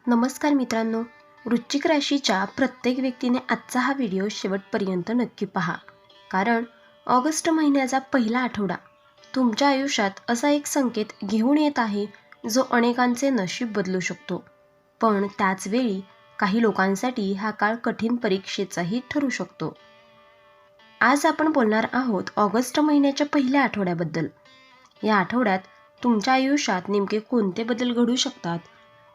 नमस्कार मित्रांनो, वृश्चिक राशीच्या प्रत्येक व्यक्तीने आजचा हा व्हिडिओ शेवटपर्यंत नक्की पहा. कारण ऑगस्ट महिन्याचा पहिला आठवडा तुमच्या आयुष्यात असा एक संकेत घेऊन येत आहे जो अनेकांचे नशीब बदलू शकतो. पण त्याचवेळी काही लोकांसाठी हा काळ कठीण परीक्षेचाही ठरू शकतो. आज आपण बोलणार आहोत ऑगस्ट महिन्याच्या पहिल्या आठवड्याबद्दल. या आठवड्यात तुमच्या आयुष्यात नेमके कोणते बदल घडू शकतात,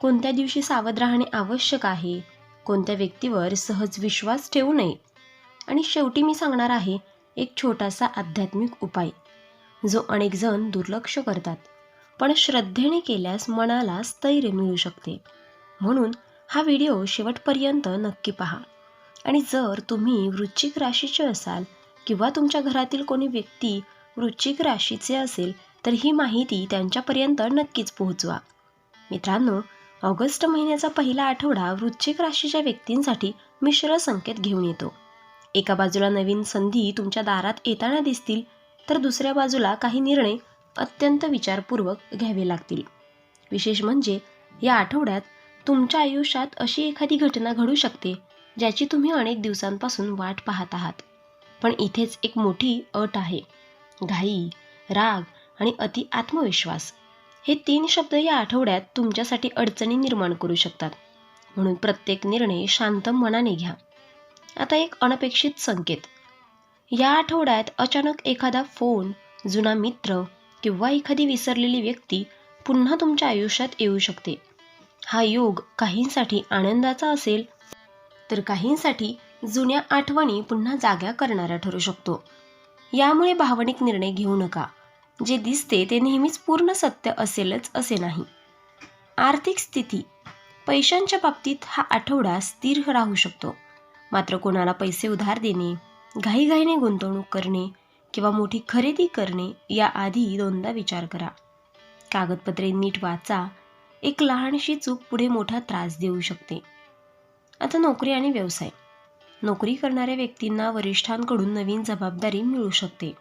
कोणत्या दिवशी सावध राहणे आवश्यक आहे, कोणत्या व्यक्तीवर सहज विश्वास ठेवू नये, आणि शेवटी मी सांगणार आहे एक छोटासा आध्यात्मिक उपाय जो अनेक जण दुर्लक्ष करतात, पण श्रद्धेने केल्यास मनाला स्थैर्य मिळू शकते. म्हणून हा व्हिडिओ शेवटपर्यंत नक्की पहा. आणि जर तुम्ही वृश्चिक राशीचे असाल किंवा तुमच्या घरातील कोणी व्यक्ती वृश्चिक राशीचे असेल तर ही माहिती त्यांच्यापर्यंत नक्कीच पोहोचवा. मित्रांनो, ऑगस्ट महिन्याचा पहिला आठवडा वृश्चिक राशीच्या व्यक्तींसाठी मिश्र संकेत घेऊन येतो. एका बाजूला नवीन संधी तुमच्या दारात येताना दिसतील, तर दुसऱ्या बाजूला काही निर्णय अत्यंत विचारपूर्वक घ्यावे लागतील. विशेष म्हणजे या आठवड्यात तुमच्या आयुष्यात अशी एखादी घटना घडू शकते ज्याची तुम्ही अनेक दिवसांपासून वाट पाहत आहात. पण इथेच एक मोठी अट आहे. घाई, राग आणि अति आत्मविश्वास हे 3 शब्द या आठवड्यात तुमच्यासाठी अडचणी निर्माण करू शकतात. म्हणून प्रत्येक निर्णय शांत मनाने घ्या. आता एक अनपेक्षित संकेत. या आठवड्यात अचानक एखादा फोन, जुना मित्र किंवा एखादी विसरलेली व्यक्ती पुन्हा तुमच्या आयुष्यात येऊ शकते. हा योग काहींसाठी आनंदाचा असेल तर काहींसाठी जुन्या आठवणी पुन्हा जाग्या करणारा ठरू शकतो. यामुळे भावनिक निर्णय घेऊ नका. जे दिसते ते नेहमीच पूर्ण सत्य असेलच असे नाही. आर्थिक स्थिती. पैशांच्या बाबतीत हा आठवडा स्थिर राहू शकतो. मात्र कोणाला पैसे उधार देणे, घाईघाईने गुंतवणूक करणे किंवा मोठी खरेदी करणे याआधी दोनदा विचार करा. कागदपत्रे नीट वाचा. एक लहानशी चूक पुढे मोठा त्रास देऊ शकते. आता नोकरी आणि व्यवसाय. नोकरी करणाऱ्या व्यक्तींना वरिष्ठांकडून नवीन जबाबदारी मिळू शकते.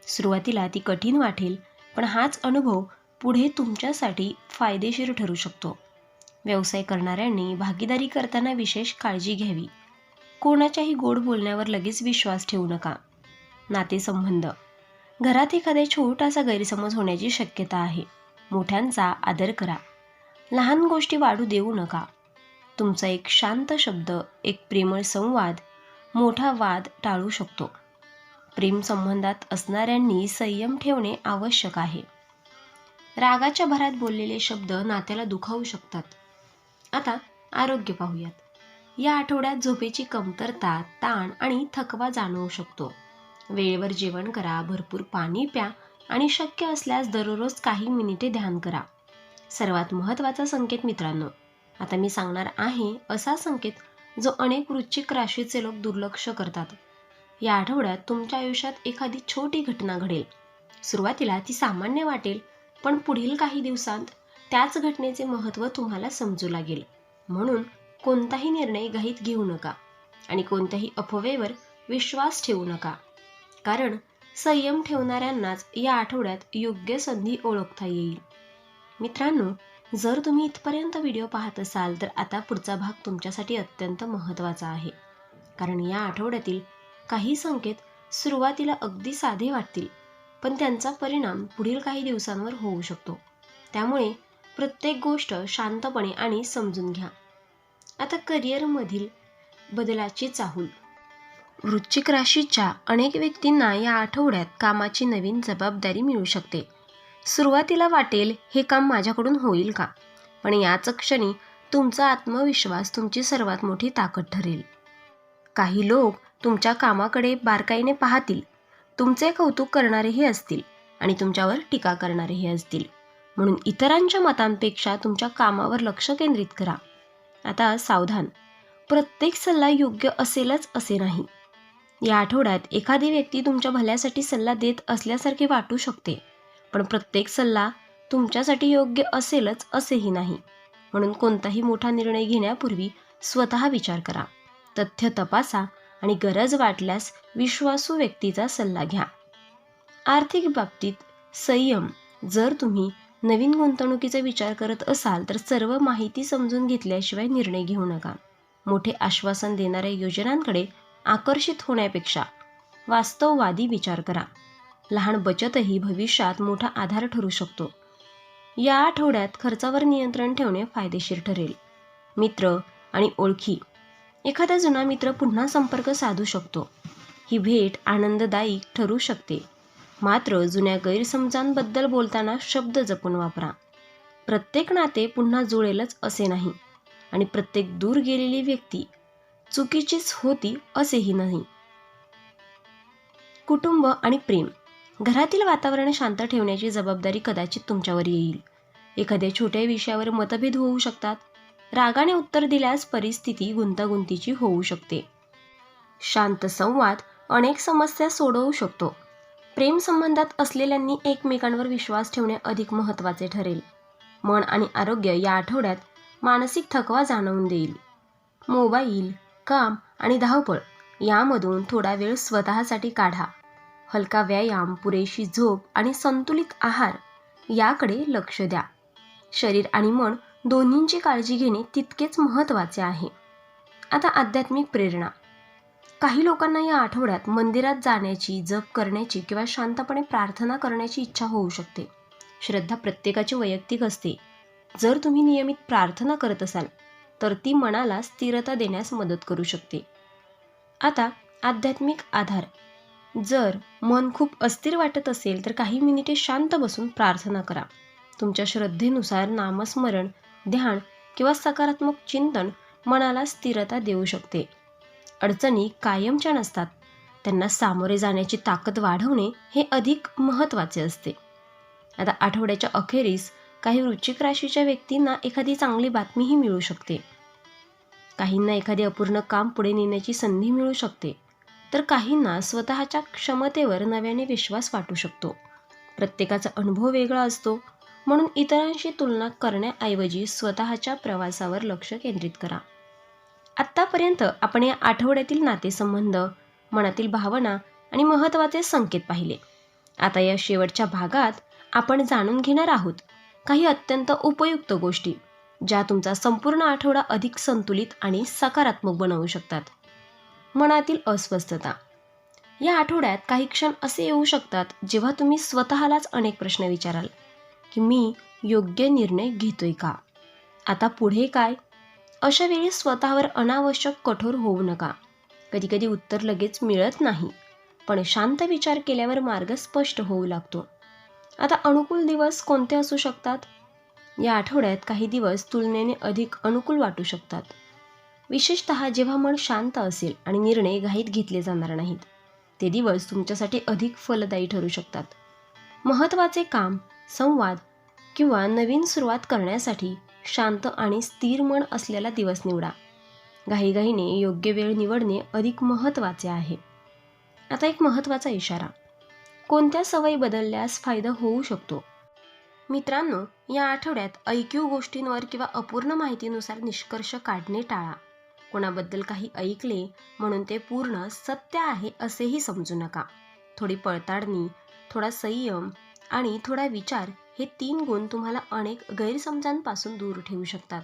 सुरुवातीला ती कठीण वाटेल, पण हाच अनुभव पुढे तुमच्यासाठी फायदेशीर ठरू शकतो. व्यवसाय करणाऱ्यांनी भागीदारी करताना विशेष काळजी घ्यावी. कोणाच्याही गोड बोलण्यावर लगेच विश्वास ठेवू नका. नातेसंबंध. घरात एखादा छोटासा गैरसमज होण्याची शक्यता आहे. मोठ्यांचा आदर करा. लहान गोष्टी वाढू देऊ नका. तुमचा एक शांत शब्द, एक प्रेमळ संवाद मोठा वाद टाळू शकतो. प्रेम संबंधात असणाऱ्यांनी संयम ठेवणे आवश्यक आहे. रागाच्या भरात बोललेले शब्द नात्याला दुखावू शकतात. आता आरोग्य पाहूयात. या आठवड्यात झोपेची कमतरता, ताण आणि थकवा जाणवू शकतो. वेळेवर जेवण करा, भरपूर पाणी प्या आणि शक्य असल्यास दररोज काही मिनिटे ध्यान करा. सर्वात महत्त्वाचा संकेत मित्रांनो, आता मी सांगणार आहे असा संकेत जो अनेक वृश्चिक राशीचे लोक दुर्लक्ष करतात. या आठवड्यात तुमच्या आयुष्यात एखादी छोटी घटना घडेल. सुरुवातीला ती सामान्य वाटेल, पण पुढील काही दिवसांत त्याच घटनेचे महत्त्व तुम्हाला समजू लागेल. म्हणून कोणताही निर्णय घाईत घेऊ नका आणि कोणत्याही अफवेवर विश्वास ठेवू नका. कारण संयम ठेवणाऱ्यांनाच या आठवड्यात योग्य संधी ओळखता येईल. मित्रांनो, जर तुम्ही इथपर्यंत व्हिडिओ पाहत असाल तर आता पुढचा भाग तुमच्यासाठी अत्यंत महत्त्वाचा आहे. कारण या आठवड्यातील काही संकेत सुरुवातीला अगदी साधे वाटतील, पण त्यांचा परिणाम पुढील काही दिवसांवर होऊ शकतो. त्यामुळे प्रत्येक गोष्ट शांतपणे आणि समजून घ्या. आता करिअरमधील बदलाची चाहूल. वृश्चिक राशीच्या अनेक व्यक्तींना या आठवड्यात कामाची नवीन जबाबदारी मिळू शकते. सुरुवातीला वाटेल हे काम माझ्याकडून होईल का, पण याच क्षणी तुमचा आत्मविश्वास तुमची सर्वात मोठी ताकद ठरेल. काही लोक तुमच्या कामाकडे बारकाईने पाहतील, तुमचे कौतुक करणारेही असतील आणि तुमच्यावर टीका करणारेही असतील. म्हणून इतरांच्या मतांपेक्षा तुमच्या कामावर लक्ष केंद्रित करा. आता सावधान. प्रत्येक सल्ला योग्य असेलच असे नाही. या आठवड्यात एखादी व्यक्ती तुमच्या भल्यासाठी सल्ला देत असल्यासारखे वाटू शकते, पण प्रत्येक सल्ला तुमच्यासाठी योग्य असेलच असेही नाही. म्हणून कोणताही मोठा निर्णय घेण्यापूर्वी स्वतः विचार करा, तथ्य तपासा आणि गरज वाटल्यास विश्वासू व्यक्तीचा सल्ला घ्या. आर्थिक बाबतीत संयम. जर तुम्ही नवीन गुंतवणुकीचा विचार करत असाल तर सर्व माहिती समजून घेतल्याशिवाय निर्णय घेऊ नका. मोठे आश्वासन देणाऱ्या योजनांकडे आकर्षित होण्यापेक्षा वास्तववादी विचार करा. लहान बचतही भविष्यात मोठा आधार ठरू शकतो. या आठवड्यात खर्चावर नियंत्रण ठेवणे फायदेशीर ठरेल. मित्र आणि ओळखी. एखादा जुना मित्र पुन्हा संपर्क साधू शकतो. ही भेट आनंददायी ठरू शकते. मात्र जुन्या गैरसमजांबद्दल बोलताना शब्द जपून वापरा. प्रत्येक नाते पुन्हा जुळेलच असे नाही आणि प्रत्येक दूर गेलेली व्यक्ती चुकीचीच होती असेही नाही. कुटुंब आणि प्रेम. घरातील वातावरण शांत ठेवण्याची जबाबदारी कदाचित तुमच्यावर येईल. एखाद्या छोट्या विषयावर मतभेद होऊ शकतात. रागाने उत्तर दिल्यास परिस्थिती गुंतागुंतीची होऊ शकते. शांत संवाद अनेक समस्या सोडवू शकतो. प्रेम संबंधात असलेल्यांनी एकमेकांवर विश्वास ठेवणे अधिक महत्त्वाचे ठरेल. मन आणि आरोग्य. या आठवड्यात मानसिक थकवा जाणवून देईल. मोबाईल, काम आणि धावपळ यामधून थोडा वेळ स्वतःसाठी काढा. हलका व्यायाम, पुरेशी झोप आणि संतुलित आहार याकडे लक्ष द्या. शरीर आणि मन दोन्हींची काळजी घेणे तितकेच महत्त्वाचे आहे. आता आध्यात्मिक प्रेरणा. काही लोकांना या आठवड्यात मंदिरात जाण्याची, जप करण्याची किंवा शांतपणे प्रार्थना करण्याची इच्छा होऊ शकते. श्रद्धा प्रत्येकाची वैयक्तिक असते. जर तुम्ही नियमित प्रार्थना करत असाल तर ती मनाला स्थिरता देण्यास मदत करू शकते. आता आध्यात्मिक आधार. जर मन खूप अस्थिर वाटत असेल तर काही मिनिटे शांत बसून प्रार्थना करा. तुमच्या श्रद्धेनुसार नामस्मरण, ध्यान किंवा सकारात्मक चिंतन मनाला स्थिरता देऊ शकते. अडचणी कायमच्या नसतात. त्यांना सामोरे जाण्याची ताकद वाढवणे हे अधिक महत्त्वाचे असते. आता आठवड्याच्या अखेरीस काही वृश्चिक राशीच्या व्यक्तींना एखादी चांगली बातमीही मिळू शकते. काहींना एखादे अपूर्ण काम पुढे नेण्याची संधी मिळू शकते, तर काहींना स्वतःच्या क्षमतेवर नव्याने विश्वास वाटू शकतो. प्रत्येकाचा अनुभव वेगळा असतो, म्हणून इतरांशी तुलना करण्याऐवजी स्वतःच्या प्रवासावर लक्ष केंद्रित करा. आत्तापर्यंत आपण या आठवड्यातील नातेसंबंध, मनातील भावना आणि महत्त्वाचे संकेत पाहिले. आता या शेवटच्या भागात आपण जाणून घेणार आहोत काही अत्यंत उपयुक्त गोष्टी, ज्या तुमचा संपूर्ण आठवडा अधिक संतुलित आणि सकारात्मक बनवू शकतात. मनातील अस्वस्थता. या आठवड्यात काही क्षण असे येऊ शकतात जेव्हा तुम्ही स्वतःलाच अनेक प्रश्न विचाराल की मी योग्य निर्णय घेतोय का? आता पुढे काय? अशा वेळी स्वतःवर अनावश्यक कठोर होऊ नका. कधीकधी उत्तर लगेच मिळत नाही, पण शांत विचार केल्यावर मार्ग स्पष्ट होऊ लागतो. आता अनुकूल दिवस कोणते असू शकतात? या आठवड्यात काही दिवस तुलनेने अधिक अनुकूल वाटू शकतात, विशेषतः जेव्हा मन शांत असेल आणि निर्णय घाईत घेतले जाणार नाहीत. ते दिवस तुमच्यासाठी अधिक फलदायी ठरू शकतात. महत्त्वाचे काम, संवाद किंवा नवीन सुरुवात करण्यासाठी शांत आणि स्थिर मन असलेला दिवस निवडा. घाईघाईने योग्य वेळ निवडणे अधिक महत्त्वाचे आहे. आता एक महत्त्वाचा इशारा. कोणत्या सवयी बदलल्यास फायदा होऊ शकतो? मित्रांनो, या आठवड्यात ऐकीव गोष्टींवर किंवा अपूर्ण माहितीनुसार निष्कर्ष काढणे टाळा. कोणाबद्दल काही ऐकले म्हणून ते पूर्ण सत्य आहे असेही समजू नका. थोडी पडताळणी, थोडा संयम आणि थोडा विचार हे 3 गुण तुम्हाला अनेक गैरसमजांपासून दूर ठेवू शकतात.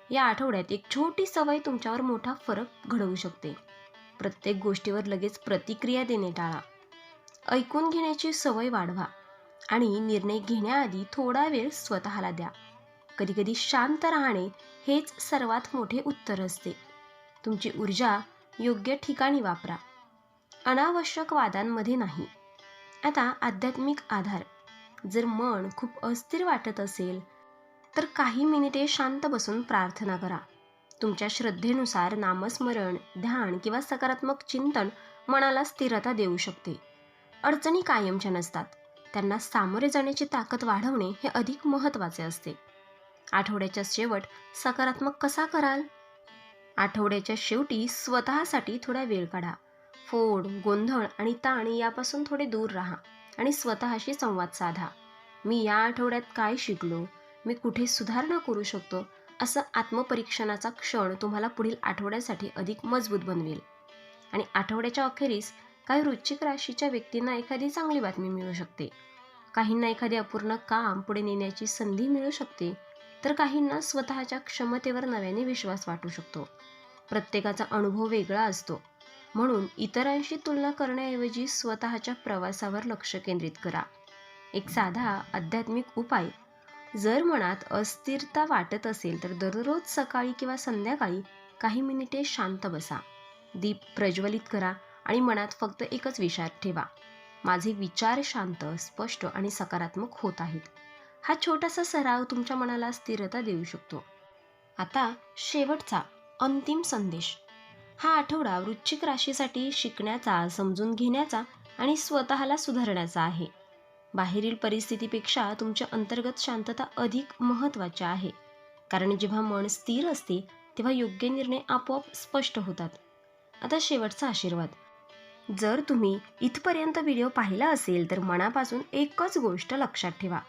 या आठवड्यात एक छोटी सवय तुमच्यावर मोठा फरक घडवू शकते. प्रत्येक गोष्टीवर लगेच प्रतिक्रिया देणे टाळा. ऐकून घेण्याची सवय वाढवा आणि निर्णय घेण्याआधी थोडा वेळ स्वतःला द्या. कधीकधी शांत राहणे हेच सर्वात मोठे उत्तर असते. तुमची ऊर्जा योग्य ठिकाणी वापरा, अनावश्यक वादांमध्ये नाही. आता आध्यात्मिक आधार. जर मन खूप अस्थिर वाटत असेल तर काही मिनिटे शांत बसून प्रार्थना करा. तुमच्या श्रद्धेनुसार नामस्मरण, ध्यान किंवा सकारात्मक चिंतन मनाला स्थिरता देऊ शकते. अडचणी कायमच्या नसतात. त्यांना सामोरे जाण्याची ताकद वाढवणे हे अधिक महत्त्वाचे असते. आठवड्याचा शेवट सकारात्मक कसा कराल? आठवड्याच्या शेवटी स्वतःसाठी थोडा वेळ काढा. फोड, गोंधळ आणि ताण यापासून थोडे दूर राहा आणि स्वतःशी संवाद साधा. मी या आठवड्यात काय शिकलो? मी कुठे सुधारणा करू शकतो? असं आत्मपरीक्षणाचा क्षण तुम्हाला पुढील आठवड्यासाठी अधिक मजबूत बनवेल. आणि आठवड्याच्या अखेरीस काही वृश्चिक राशीच्या व्यक्तींना एखादी चांगली बातमी मिळू शकते. काहींना एखादे अपूर्ण काम पुढे नेण्याची संधी मिळू शकते, तर काहींना स्वतःच्या क्षमतेवर नव्याने विश्वास वाटू शकतो. प्रत्येकाचा अनुभव वेगळा असतो, म्हणून इतरांशी तुलना करण्याऐवजी स्वतःच्या प्रवासावर लक्ष केंद्रित करा. एक साधा आध्यात्मिक उपाय: जर मनात अस्थिरता वाटत असेल तर दररोज सकाळी किंवा संध्याकाळी काही मिनिटे शांत बसा. दीप प्रज्वलित करा आणि मनात फक्त एकच विचार ठेवा: माझे विचार शांत, स्पष्ट आणि सकारात्मक होत आहेत. हा छोटासा सराव तुमच्या मनाला स्थिरता देऊ शकतो. आता शेवटचा अंतिम संदेश: हा आठवडा वृश्चिक राशीसाठी शिकण्याचा, समजून घेण्याचा आणि स्वतःला सुधारण्याचा आहे. बाहेरील परिस्थितीपेक्षा तुमची अंतर्गत शांतता अधिक महत्त्वाची आहे. कारण जेव्हा मन स्थिर असते तेव्हा योग्य निर्णय आपोआप स्पष्ट होतात. आता शेवटचा आशीर्वाद: जर तुम्ही इथपर्यंत व्हिडिओ पाहिला असेल तर मनापासून एकच गोष्ट लक्षात ठेवा: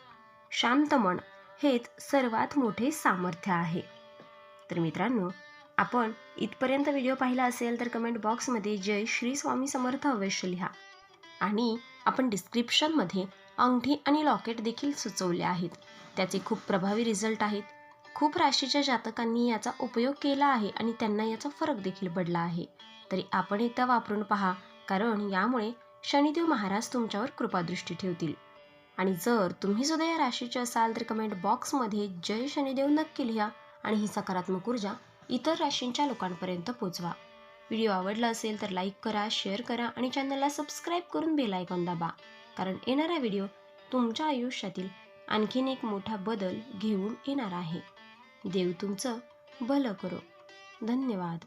शांत मन हेच सर्वात मोठे सामर्थ्य आहे. तर मित्रांनो, आपण इथपर्यंत व्हिडिओ पाहिला असेल तर कमेंट बॉक्समध्ये जय श्री स्वामी समर्थ अवश्य लिहा. आणि आपण डिस्क्रिप्शनमध्ये अंगठी आणि लॉकेट देखील सुचवले आहेत. त्याचे खूप प्रभावी रिझल्ट आहेत. खूप राशीच्या जातकांनी याचा उपयोग केला आहे आणि त्यांना याचा फरक देखील पडला आहे. तरी आपण एकदा वापरून पहा, कारण यामुळे शनिदेव महाराज तुमच्यावर कृपादृष्टी ठेवतील. आणि जर तुम्ही सुद्धा या राशीचे असाल तर कमेंट बॉक्समध्ये जय शनिदेव नक्की लिहा आणि ही सकारात्मक ऊर्जा इतर राशींच्या लोकांपर्यंत पोचवा. व्हिडिओ आवडला असेल तर लाईक करा, शेअर करा आणि चॅनलला सबस्क्राईब करून बेल आयकॉन दाबा, कारण येणारा व्हिडिओ तुमच्या आयुष्यातील आणखीन एक मोठा बदल घेऊन येणार आहे. देव तुमचं भलं करो. धन्यवाद.